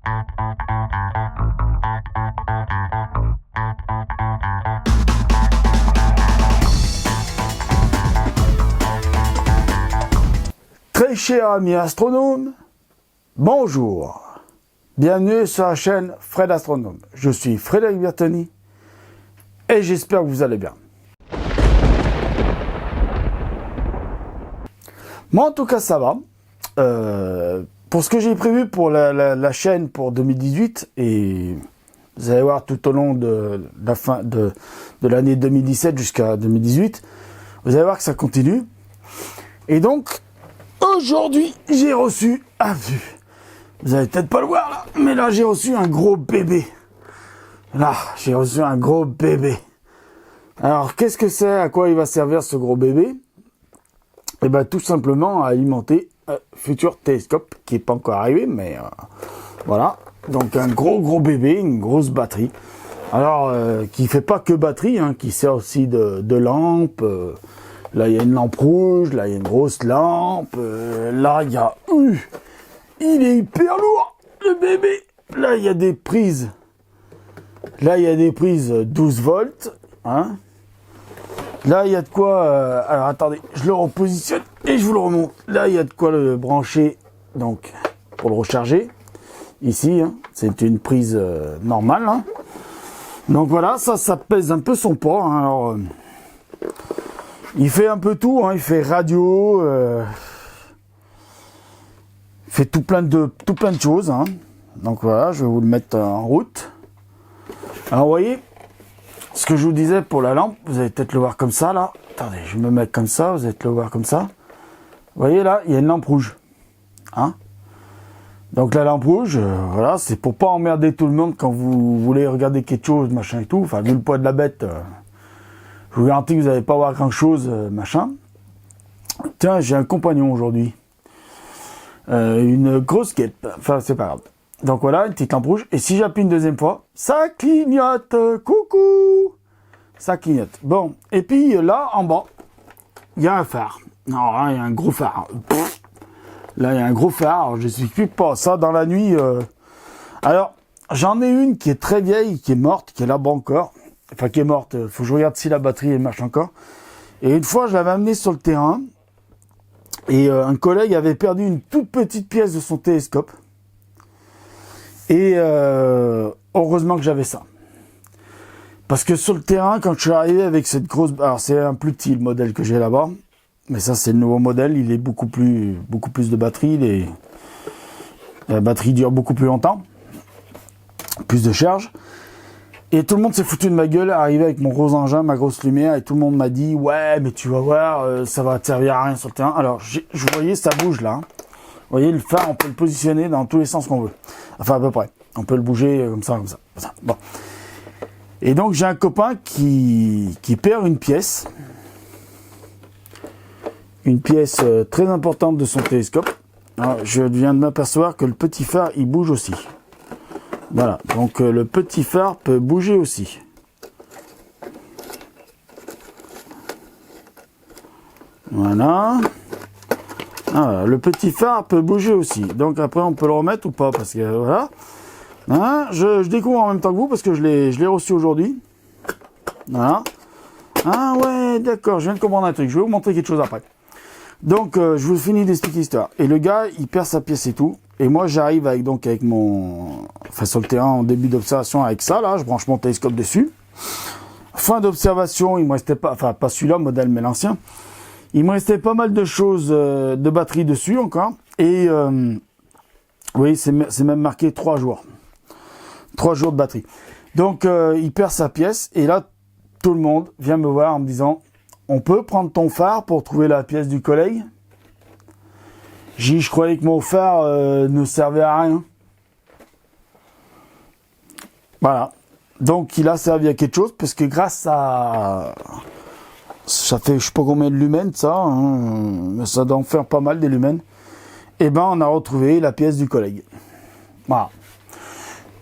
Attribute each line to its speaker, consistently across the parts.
Speaker 1: Très cher ami astronome, bonjour. Bienvenue sur la chaîne Fred Astronome. Je suis Frédéric Bertoni et j'espère que vous allez bien. Moi en tout cas ça va. Pour ce que j'ai prévu pour la chaîne pour 2018, et vous allez voir tout au long de la fin de l'année 2017 jusqu'à 2018, vous allez voir que ça continue. Et donc aujourd'hui j'ai reçu, vous allez peut-être pas le voir là, mais là j'ai reçu un gros bébé. Là j'ai reçu un gros bébé. Alors qu'est-ce que c'est, à quoi il va servir ce gros bébé? Et bien tout simplement à alimenter un futur télescope qui n'est pas encore arrivé, mais voilà. Donc un gros bébé, une grosse batterie. Alors qui fait pas que batterie, hein, qui sert aussi de lampe. Là il y a une lampe rouge, là il y a une grosse lampe. Là il y a... il est hyper lourd le bébé. Là il y a des prises. Là il y a des prises 12 volts. Hein. Là, il y a de quoi... alors, attendez, je le repositionne et je vous le remonte. Là, il y a de quoi le brancher, donc, pour le recharger. Ici, hein, c'est une prise normale. Hein. Donc, voilà, ça pèse un peu son poids. Hein. Alors, il fait un peu tout. Hein. Il fait radio. Il fait tout plein de choses. Hein. Donc, voilà, je vais vous le mettre en route. Alors, vous voyez... Ce que je vous disais pour la lampe, vous allez peut-être le voir comme ça, là. Attendez, je vais me mettre comme ça, vous allez le voir comme ça. Vous voyez, là, il y a une lampe rouge. Hein? Donc, la lampe rouge, voilà, c'est pour pas emmerder tout le monde quand vous voulez regarder quelque chose, machin et tout. Enfin, vu le poids de la bête, je vous garantis que vous n'allez pas voir grand-chose, machin. Tiens, j'ai un compagnon aujourd'hui. Une grosse guêpe. Enfin, c'est pas grave. Donc voilà, une petite lampe rouge. Et si j'appuie une deuxième fois, ça clignote. Coucou. Ça clignote. Bon, et puis là, en bas, il y a un phare. Non, là, il y a un gros phare. Là, il y a un gros phare. Alors, je n'explique pas ça dans la nuit. Alors, j'en ai une qui est très vieille, qui est morte, qui est là-bas encore. Enfin, qui est morte. Faut que je regarde si la batterie marche encore. Et une fois, je l'avais amenée sur le terrain. Et un collègue avait perdu une toute petite pièce de son télescope. Et heureusement que j'avais ça. Parce que sur le terrain, quand je suis arrivé avec cette grosse... Alors c'est un plus petit le modèle que j'ai là-bas. Mais ça c'est le nouveau modèle, il est beaucoup plus de batterie. La batterie dure beaucoup plus longtemps. Plus de charge. Et tout le monde s'est foutu de ma gueule, arrivé avec mon gros engin, ma grosse lumière. Et tout le monde m'a dit, ouais mais tu vas voir, ça va te servir à rien sur le terrain. Alors je voyais ça bouge là. Hein. Vous voyez, le phare, on peut le positionner dans tous les sens qu'on veut. Enfin, à peu près. On peut le bouger comme ça. Bon. Et donc, j'ai un copain qui perd une pièce. Une pièce très importante de son télescope. Alors, je viens de m'apercevoir que le petit phare, il bouge aussi. Voilà. Donc, le petit phare peut bouger aussi. Voilà. Ah, le petit phare peut bouger aussi. Donc après, on peut le remettre ou pas, parce que voilà. Hein, je découvre en même temps que vous, parce que je l'ai reçu aujourd'hui. Voilà. Ah ouais, d'accord, je viens de comprendre un truc. Je vais vous montrer quelque chose après. Donc, je vous finis d'expliquer l'histoire. Et le gars, il perd sa pièce et tout. Et moi, j'arrive avec mon... Enfin, sur le terrain, en début d'observation avec ça, là. Je branche mon télescope dessus. Fin d'observation, il me restait pas... Enfin, pas celui-là, modèle, mais l'ancien. Il me restait pas mal de choses de batterie dessus encore. Et oui, c'est même marqué 3 jours. 3 jours de batterie. Donc, il perd sa pièce. Et là, tout le monde vient me voir en me disant, on peut prendre ton phare pour trouver la pièce du collègue? Je croyais que mon phare ne servait à rien. Voilà. Donc, il a servi à quelque chose parce que grâce à... Ça fait je sais pas combien de lumens ça, hein, mais ça doit en faire pas mal des lumens. Et ben on a retrouvé la pièce du collègue. Voilà.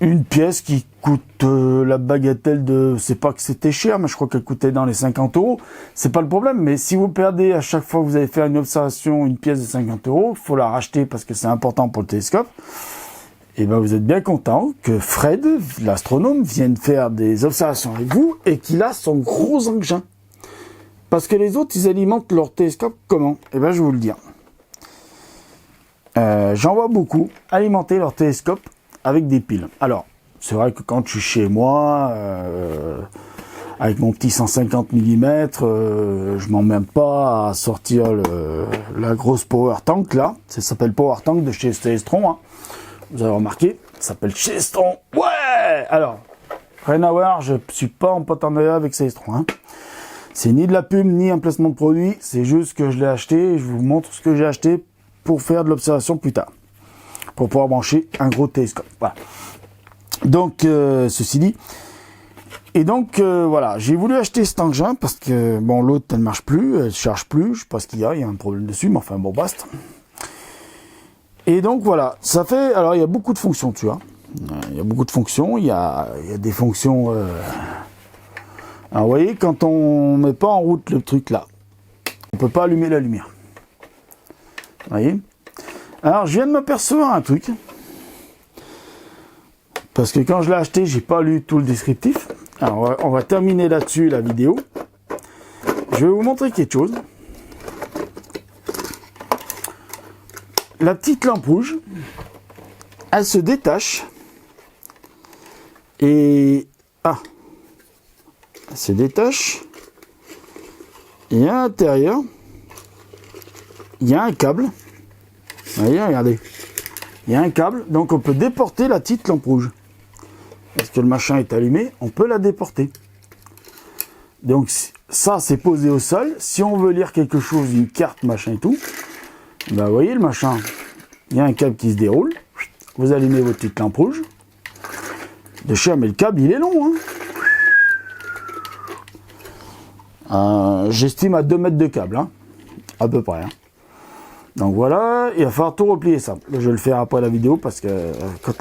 Speaker 1: Une pièce qui coûte la bagatelle de... C'est pas que c'était cher, mais je crois qu'elle coûtait dans les 50 €. C'est pas le problème, mais si vous perdez à chaque fois que vous allez faire une observation une pièce de 50 €, il faut la racheter parce que c'est important pour le télescope. et ben vous êtes bien content que Fred, l'astronome, vienne faire des observations avec vous et qu'il a son gros engin. Parce que les autres, ils alimentent leur télescope comment? Et ben je vais vous le dire. J'en vois beaucoup alimenter leur télescope avec des piles. Alors, c'est vrai que quand je suis chez moi, avec mon petit 150 mm, je m'emmène pas à sortir la grosse Power Tank là. Ça s'appelle Power Tank de chez Celestron. Hein. Vous avez remarqué, ça s'appelle Celestron. Ouais. Alors, rien à voir, je suis pas en partenariat avec Celestron. Hein. C'est ni de la pub, ni un placement de produit. C'est juste que je l'ai acheté et je vous montre ce que j'ai acheté pour faire de l'observation plus tard. Pour pouvoir brancher un gros télescope. Voilà. Donc, ceci dit. Et donc, voilà. J'ai voulu acheter cet engin parce que, bon, l'autre, elle ne marche plus. Elle ne charge plus. Je sais pas ce qu'il y a. Il y a un problème dessus. Mais enfin, bon, basta. Et donc, voilà. Ça fait... Alors, il y a beaucoup de fonctions, tu vois. Il y a beaucoup de fonctions. Il y a des fonctions... Alors, vous voyez, quand on met pas en route le truc là, on peut pas allumer la lumière. Vous voyez? Alors, je viens de m'apercevoir un truc. Parce que quand je l'ai acheté, j'ai pas lu tout le descriptif. Alors, on va terminer là-dessus la vidéo. Je vais vous montrer quelque chose. La petite lampe rouge, elle se détache. Et... Ah, elle se détache. Et à l'intérieur, il y a un câble. Vous voyez, regardez. Il y a un câble, donc on peut déporter la petite lampe rouge. Parce que le machin est allumé, on peut la déporter. Donc ça, c'est posé au sol. Si on veut lire quelque chose, une carte, machin et tout, ben vous voyez le machin, il y a un câble qui se déroule. Vous allumez votre petite lampe rouge. De chien, mais le câble, il est long. Hein. J'estime à 2 mètres de câble, hein, à peu près. Hein. Donc voilà, il va falloir tout replier ça. Je vais le faire après la vidéo parce que quand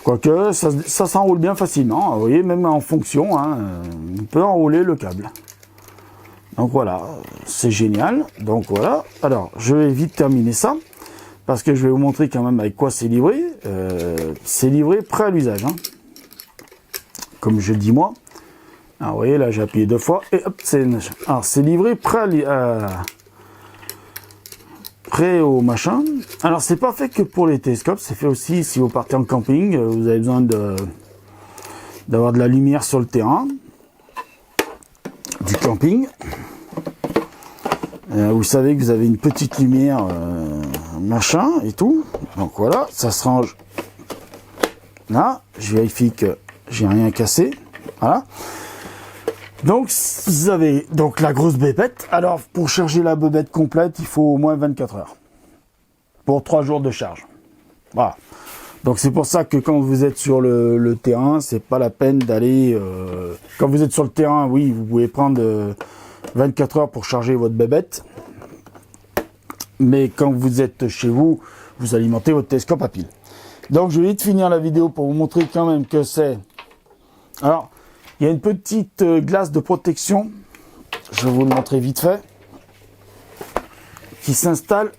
Speaker 1: quoique ça s'enroule bien facilement. Vous voyez, même en fonction, hein, on peut enrouler le câble. Donc voilà, c'est génial. Donc voilà, alors je vais vite terminer ça parce que je vais vous montrer quand même avec quoi c'est livré. C'est livré prêt à l'usage. Hein. Comme je dis moi. Alors vous voyez, là j'ai appuyé 2 fois et hop, c'est livré prêt au machin. Alors c'est pas fait que pour les télescopes, c'est fait aussi si vous partez en camping, vous avez besoin d'avoir de la lumière sur le terrain du camping. Vous savez que vous avez une petite lumière machin et tout. Donc voilà, ça se range là. Je vérifie que j'ai rien cassé. Voilà. Donc, vous avez donc la grosse bébête. Alors, pour charger la bébête complète, il faut au moins 24 heures. Pour 3 jours de charge. Voilà. Donc, c'est pour ça que quand vous êtes sur le terrain, c'est pas la peine d'aller... Quand vous êtes sur le terrain, oui, vous pouvez prendre 24 heures pour charger votre bébête. Mais quand vous êtes chez vous, vous alimentez votre télescope à pile. Donc, je vais vite finir la vidéo pour vous montrer quand même que c'est... Alors... Il y a une petite glace de protection, je vais vous le montrer vite fait, qui s'installe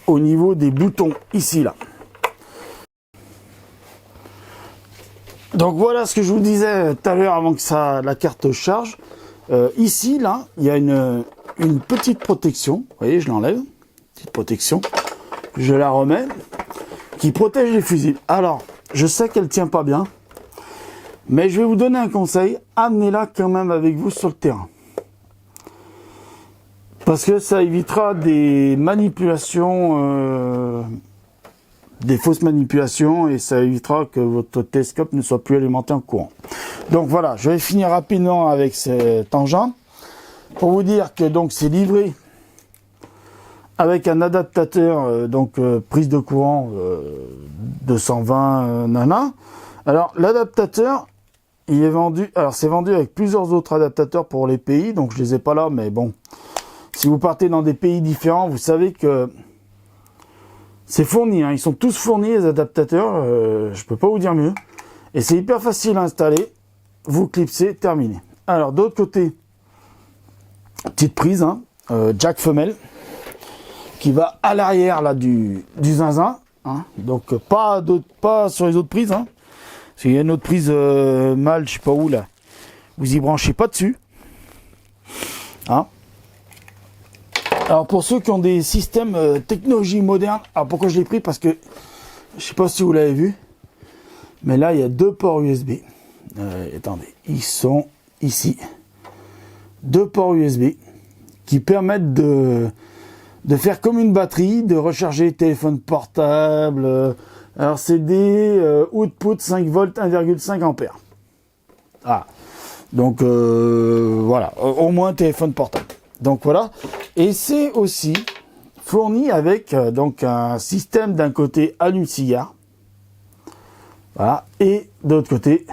Speaker 1: au niveau des boutons, ici, là. Donc voilà ce que je vous disais tout à l'heure avant que la carte charge. Ici, là, il y a une petite protection, vous voyez, je l'enlève, petite protection, je la remets, qui protège les fusibles. Alors, je sais qu'elle ne tient pas bien. Mais je vais vous donner un conseil, amenez-la quand même avec vous sur le terrain. Parce que ça évitera des manipulations, des fausses manipulations, et ça évitera que votre télescope ne soit plus alimenté en courant. Donc voilà, je vais finir rapidement avec cet engin. Pour vous dire que donc c'est livré avec un adaptateur, prise de courant 220 nana. Alors l'adaptateur, il est vendu, alors c'est vendu avec plusieurs autres adaptateurs pour les pays, donc je les ai pas là, mais bon, si vous partez dans des pays différents, vous savez que c'est fourni, hein, ils sont tous fournis les adaptateurs, je peux pas vous dire mieux, et c'est hyper facile à installer, vous clipsez, terminé. Alors d'autre côté, petite prise, hein, jack femelle, qui va à l'arrière là du zinzin, hein. Donc pas sur les autres prises, hein. Parce qu'il y a une autre prise mâle, je sais pas où là. Vous y branchez pas dessus, hein. Alors pour ceux qui ont des systèmes technologie moderne, alors pourquoi je l'ai pris? Parce que je sais pas si vous l'avez vu, mais là il y a 2 ports USB. Attendez, ils sont ici. 2 ports USB qui permettent de faire comme une batterie, de recharger les téléphones portables. Alors c'est des output 5 volts 1,5 ampères. Ah. Donc voilà, au moins téléphone portable. Donc voilà, et c'est aussi fourni avec donc un système d'un côté allume-cigare, voilà, et de l'autre côté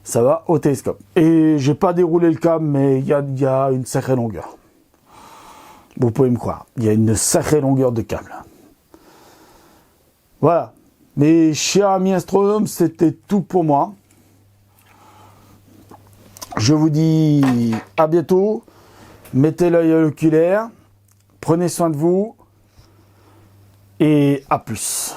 Speaker 1: ça va au télescope. Et j'ai pas déroulé le câble, mais il y a une sacrée longueur. Vous pouvez me croire, il y a une sacrée longueur de câble. Voilà, mes chers amis astronomes, c'était tout pour moi. Je vous dis à bientôt. Mettez l'œil à l'oculaire, prenez soin de vous et à plus.